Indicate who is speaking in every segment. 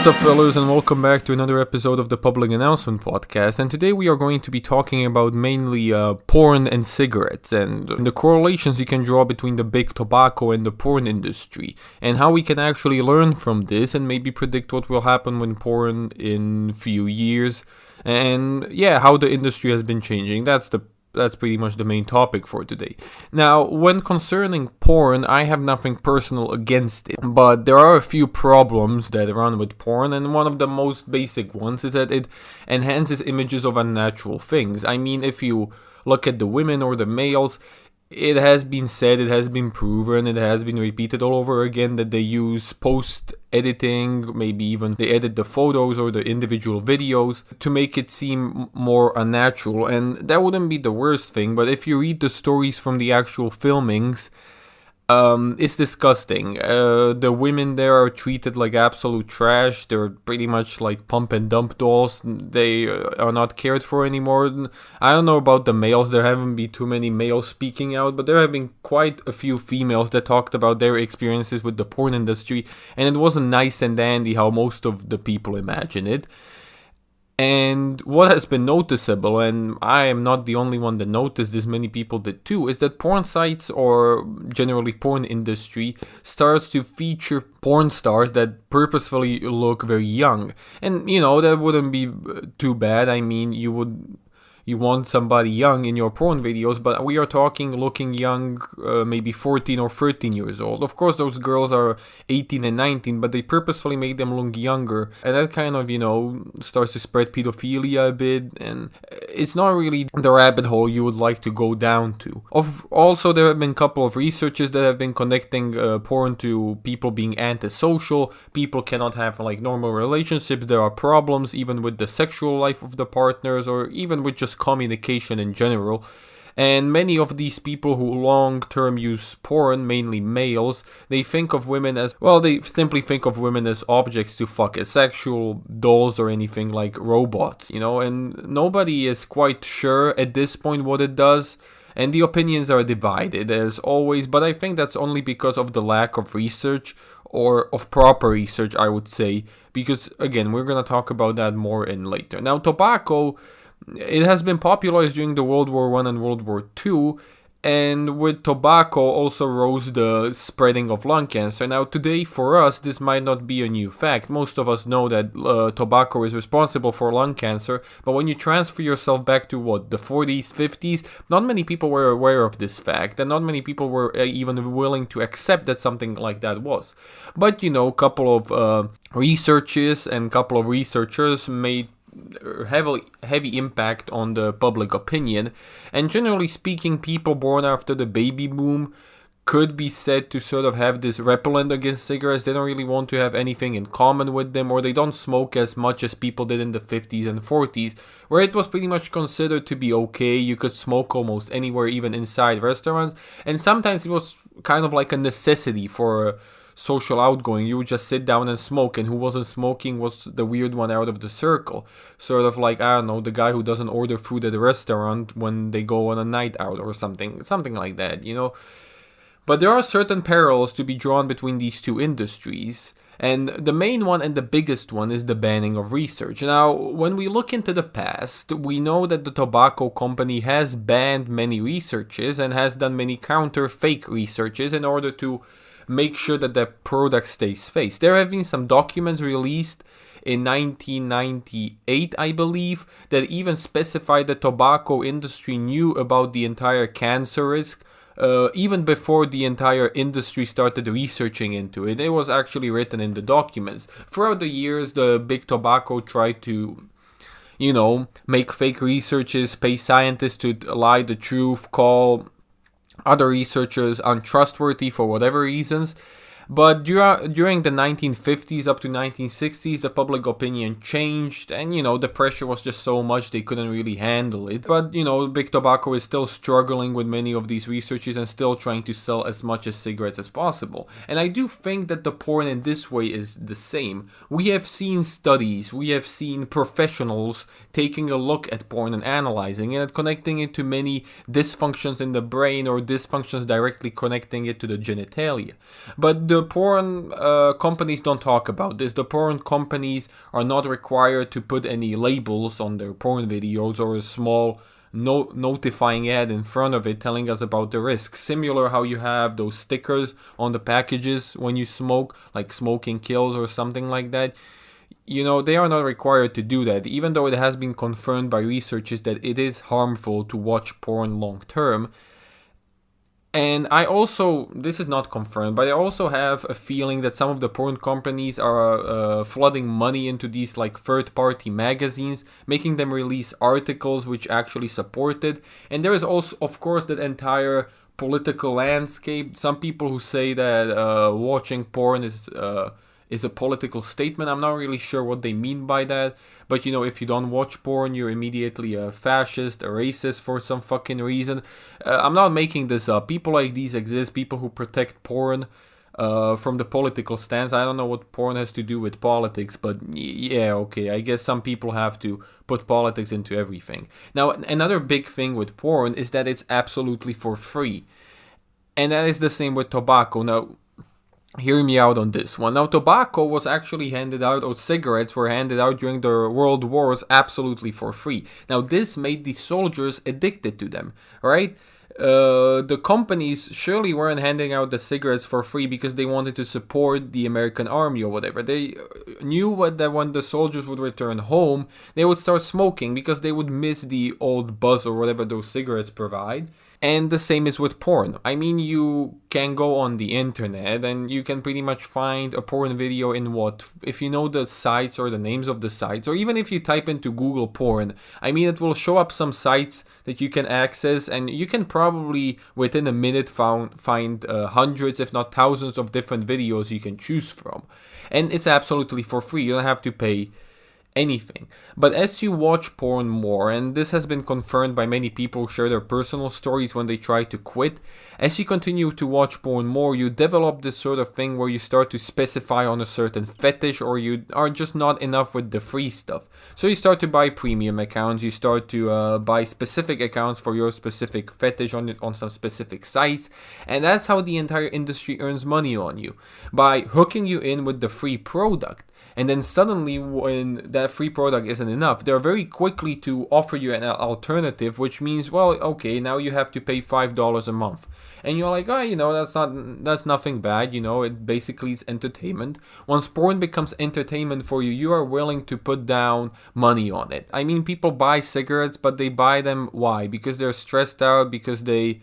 Speaker 1: What's up, fellas, and welcome back to another episode of the Public Announcement Podcast. And today we are going to be talking about mainly porn and cigarettes and the correlations you can draw between the big tobacco and the porn industry, and how we can actually learn from this and maybe predict what will happen with porn in few years, and how the industry has been changing. That's pretty much the main topic for today. Now, when concerning porn, I have nothing personal against it, but there are a few problems that run with porn, and one of the most basic ones is that it enhances images of unnatural things. I mean, if you look at the women or the males, it has been said, it has been proven, it has been repeated all over again that they use post-editing, maybe even they edit the photos or the individual videos to make it seem more unnatural, and that wouldn't be the worst thing, but if you read the stories from the actual filmings, it's disgusting. The women there are treated like absolute trash. They're pretty much like pump and dump dolls. They are not cared for anymore. I don't know about the males. There haven't been too many males speaking out, but there have been quite a few females that talked about their experiences with the porn industry, and it wasn't nice and dandy how most of the people imagine it. And what has been noticeable, and I am not the only one that noticed this, many people did too, is that porn sites or generally porn industry starts to feature porn stars that purposefully look very young. And that wouldn't be too bad. I mean, you want somebody young in your porn videos, but we are talking looking young, maybe 14 or 13 years old. Of course, those girls are 18 and 19, but they purposefully make them look younger. And that kind of, starts to spread pedophilia a bit. And it's not really the rabbit hole you would like to go down to. Also, there have been a couple of researchers that have been connecting porn to people being antisocial. People cannot have normal relationships. There are problems even with the sexual life of the partners, or even with just communication in general. And many of these people who long-term use porn, mainly males, they think of women as, they simply think of women as objects to fuck, as sexual dolls or anything like robots, and nobody is quite sure at this point what it does. And the opinions are divided as always, but I think that's only because of the lack of research, or of proper research, I would say, because again, we're going to talk about that more in later. Now, tobacco, it has been popularized during the World War I and World War II, and with tobacco also rose the spreading of lung cancer. Now today for us this might not be a new fact. Most of us know that tobacco is responsible for lung cancer, but when you transfer yourself back to the 40s, 50s, not many people were aware of this fact, and not many people were even willing to accept that something like that was. But a couple of researchers made heavy impact on the public opinion, and generally speaking, people born after the baby boom could be said to sort of have this repellent against cigarettes. They don't really want to have anything in common with them, or they don't smoke as much as people did in the 50s and 40s, where it was pretty much considered to be okay. You could smoke almost anywhere, even inside restaurants, and sometimes it was kind of like a necessity for social outgoing. You would just sit down and smoke, and who wasn't smoking was the weird one out of the circle. Sort of like, I don't know, the guy who doesn't order food at a restaurant when they go on a night out or something like that, But there are certain parallels to be drawn between these two industries, and the main one and the biggest one is the banning of research. Now, when we look into the past, we know that the tobacco company has banned many researches and has done many counter-fake researches in order to make sure that the product stays safe. There have been some documents released in 1998, I believe, that even specified the tobacco industry knew about the entire cancer risk even before the entire industry started researching into it. It was actually written in the documents. Throughout the years, the big tobacco tried to make fake researches, pay scientists to lie the truth, call other researchers untrustworthy for whatever reasons. But during the 1950s up to 1960s, the public opinion changed, and the pressure was just so much they couldn't really handle it. But big tobacco is still struggling with many of these researches and still trying to sell as much as cigarettes as possible. And I do think that the porn in this way is the same. We have seen studies, we have seen professionals taking a look at porn and analyzing it and connecting it to many dysfunctions in the brain, or dysfunctions directly connecting it to the genitalia. But the the porn companies don't talk about this. The porn companies are not required to put any labels on their porn videos or a small notifying ad in front of it telling us about the risks. Similar how you have those stickers on the packages when you smoke, like smoking kills or something like that. You know, they are not required to do that, even though it has been confirmed by researchers that it is harmful to watch porn long term. And I also, this is not confirmed, but I also have a feeling that some of the porn companies are flooding money into these like third-party magazines, making them release articles which actually support it. And there is also, of course, that entire political landscape. Some people who say that watching porn is a political statement. I'm not really sure what they mean by that. But, you know, if you don't watch porn, you're immediately a fascist, a racist for some fucking reason. I'm not making this up. People like these exist, people who protect porn from the political stance. I don't know what porn has to do with politics, but yeah, okay. I guess some people have to put politics into everything. Now, another big thing with porn is that it's absolutely for free. And that is the same with tobacco. Now, hear me out on this one. Now, tobacco was actually handed out, or cigarettes were handed out during the World Wars absolutely for free. Now, this made the soldiers addicted to them, right? The companies surely weren't handing out the cigarettes for free because they wanted to support the American army or whatever. They knew that when the soldiers would return home, they would start smoking because they would miss the old buzz or whatever those cigarettes provide. And the same is with porn. I mean, you can go on the internet and you can pretty much find a porn video in if you know the sites or the names of the sites, or even if you type into Google porn, I mean, it will show up some sites that you can access, and you can probably within a minute find hundreds, if not thousands of different videos you can choose from. And it's absolutely for free. You don't have to pay anything. But as you watch porn more, and this has been confirmed by many people who share their personal stories when they try to quit, as you continue to watch porn more, you develop this sort of thing where you start to specify on a certain fetish, or you are just not enough with the free stuff. So you start to buy premium accounts, you start to buy specific accounts for your specific fetish on some specific sites, and that's how the entire industry earns money on you, by hooking you in with the free product. And then suddenly, when that free product isn't enough, they're very quickly to offer you an alternative, which means, well, okay, now you have to pay $5 a month. And you're like, oh, you know, that's nothing bad, you know, it basically is entertainment. Once porn becomes entertainment for you, you are willing to put down money on it. I mean, people buy cigarettes, but they buy them, why? Because they're stressed out, because they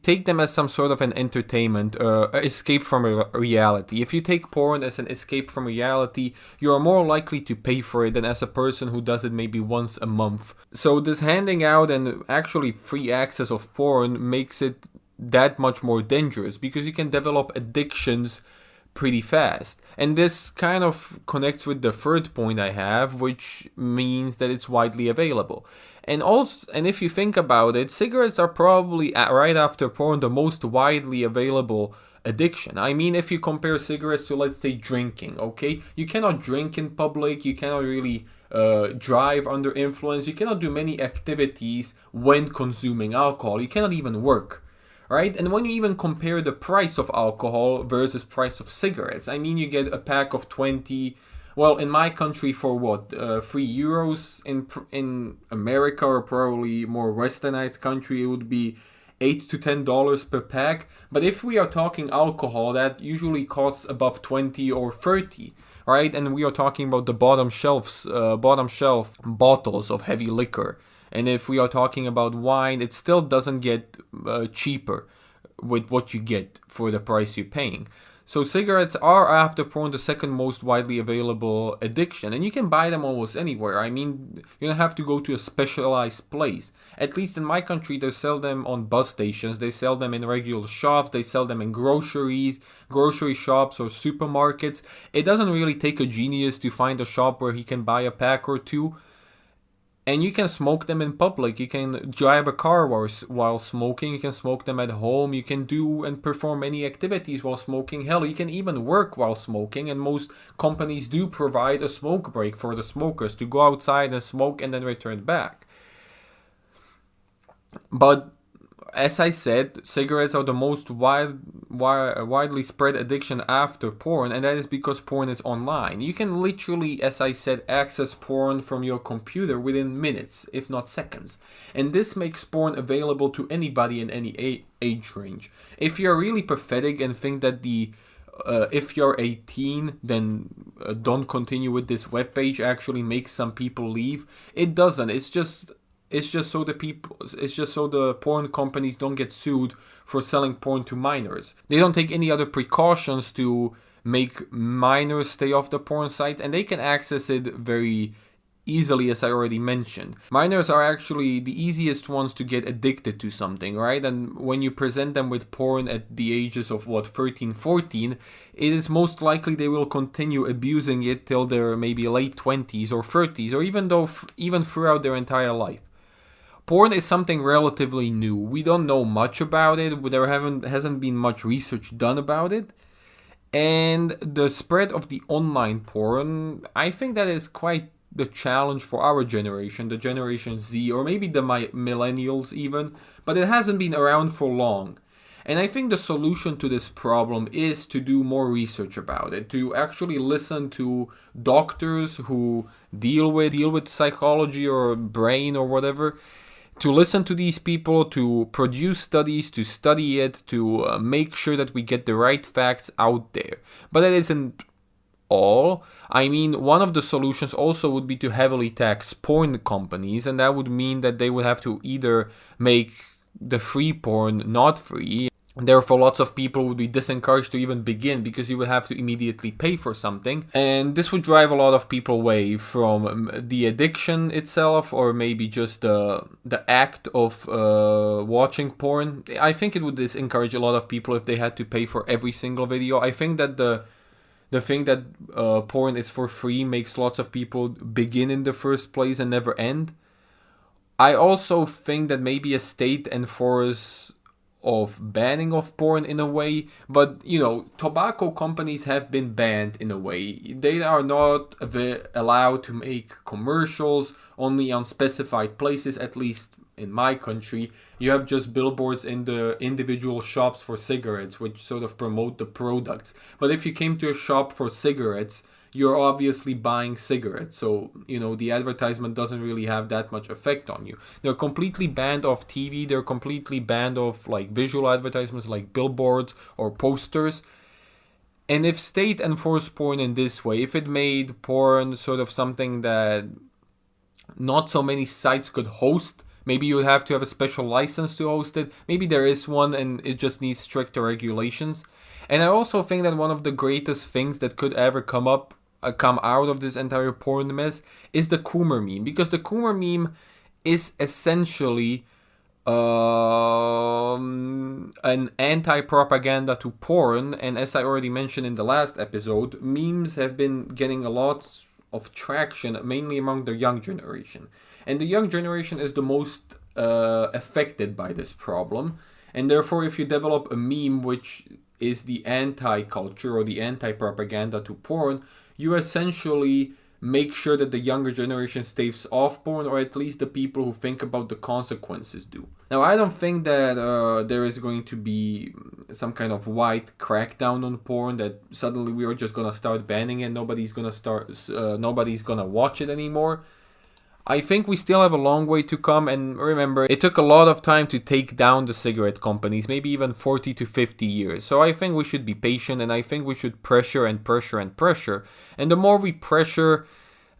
Speaker 1: take them as some sort of an entertainment, escape from reality. If you take porn as an escape from reality, you are more likely to pay for it than as a person who does it maybe once a month. So this handing out and actually free access of porn makes it that much more dangerous, because you can develop addictions pretty fast. And this kind of connects with the third point I have, which means that it's widely available. And also, and if you think about it, cigarettes are probably right after porn the most widely available addiction. I mean, if you compare cigarettes to, let's say, drinking, okay? You cannot drink in public, you cannot really drive under influence, you cannot do many activities when consuming alcohol, you cannot even work. Right? And when you even compare the price of alcohol versus price of cigarettes, I mean, you get a pack of 20, well, in my country for what, 3 euros. In America, or probably more westernized country, it would be $8 to $10 per pack. But if we are talking alcohol, that usually costs above 20 or 30. Right? And we are talking about the bottom shelf bottles of heavy liquor. And if we are talking about wine, it still doesn't get cheaper with what you get for the price you're paying. So cigarettes are, after porn, the second most widely available addiction. And you can buy them almost anywhere. I mean, you don't have to go to a specialized place. At least in my country, they sell them on bus stations. They sell them in regular shops. They sell them in grocery shops or supermarkets. It doesn't really take a genius to find a shop where he can buy a pack or two. And you can smoke them in public. You can drive a car while smoking. You can smoke them at home. You can do and perform many activities while smoking. Hell, you can even work while smoking. And most companies do provide a smoke break for the smokers to go outside and smoke and then return back. But as I said, cigarettes are the most widely spread addiction after porn, and that is because porn is online. You can literally, as I said, access porn from your computer within minutes, if not seconds. And this makes porn available to anybody in any age range. If you're really pathetic and think that if you're 18, then don't continue with this webpage actually makes some people leave, it doesn't. It's just so the porn companies don't get sued for selling porn to minors. They don't take any other precautions to make minors stay off the porn sites, and they can access it very easily, as I already mentioned. Minors are actually the easiest ones to get addicted to something, right? And when you present them with porn at the ages of 13, 14, it is most likely they will continue abusing it till their maybe late 20s or 30s, or even throughout their entire life. Porn is something relatively new. We don't know much about it. There hasn't been much research done about it. And the spread of the online porn, I think that is quite the challenge for our generation, the Generation Z, or maybe the millennials even, but it hasn't been around for long. And I think the solution to this problem is to do more research about it, to actually listen to doctors who deal with psychology or brain or whatever, to listen to these people, to produce studies, to study it, to make sure that we get the right facts out there. But that isn't all. I mean, one of the solutions also would be to heavily tax porn companies, and that would mean that they would have to either make the free porn not free. Therefore, lots of people would be disencouraged to even begin because you would have to immediately pay for something. And this would drive a lot of people away from the addiction itself, or maybe just the act of watching porn. I think it would disencourage a lot of people if they had to pay for every single video. I think that the thing that porn is for free makes lots of people begin in the first place and never end. I also think that maybe a state enforce of banning of porn in a way, but tobacco companies have been banned in a way. They are not allowed to make commercials only on specified places, at least in my country. You have just billboards in the individual shops for cigarettes, which sort of promote the products. But if you came to a shop for cigarettes, you're obviously buying cigarettes. So, the advertisement doesn't really have that much effect on you. They're completely banned off TV. They're completely banned off visual advertisements like billboards or posters. And if state enforced porn in this way, if it made porn sort of something that not so many sites could host, maybe you would have to have a special license to host it. Maybe there is one and it just needs stricter regulations. And I also think that one of the greatest things that could ever come out of this entire porn mess is the Coomer meme. Because the Coomer meme is essentially an anti-propaganda to porn. And as I already mentioned in the last episode, memes have been getting a lot of traction, mainly among the young generation. And the young generation is the most affected by this problem. And therefore, if you develop a meme which is the anti-culture or the anti-propaganda to porn, you essentially make sure that the younger generation stays off porn, or at least the people who think about the consequences do. Now, I don't think that there is going to be some kind of wide crackdown on porn, that suddenly we are just gonna start banning it, nobody's gonna watch it anymore. I think we still have a long way to come, and remember, it took a lot of time to take down the cigarette companies, maybe even 40 to 50 years. So I think we should be patient, and I think we should pressure and pressure and pressure. And the more we pressure,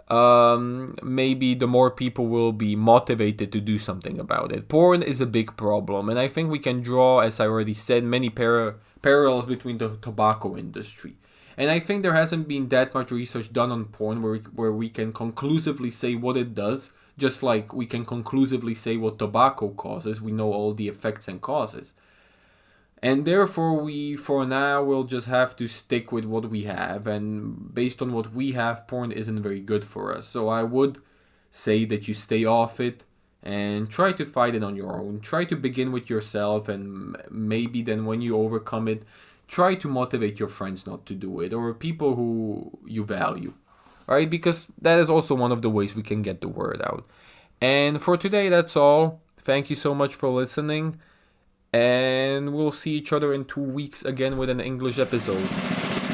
Speaker 1: maybe the more people will be motivated to do something about it. Porn is a big problem, and I think we can draw, as I already said, many parallels between the tobacco industry. And I think there hasn't been that much research done on porn where we can conclusively say what it does, just like we can conclusively say what tobacco causes. We know all the effects and causes. And therefore, we, for now, will just have to stick with what we have. And based on what we have, porn isn't very good for us. So I would say that you stay off it and try to fight it on your own. Try to begin with yourself, and maybe then when you overcome it, try to motivate your friends not to do it, or people who you value, right? Because that is also one of the ways we can get the word out. And for today, that's all. Thank you so much for listening. and we'll see each other in 2 weeks again with an English episode.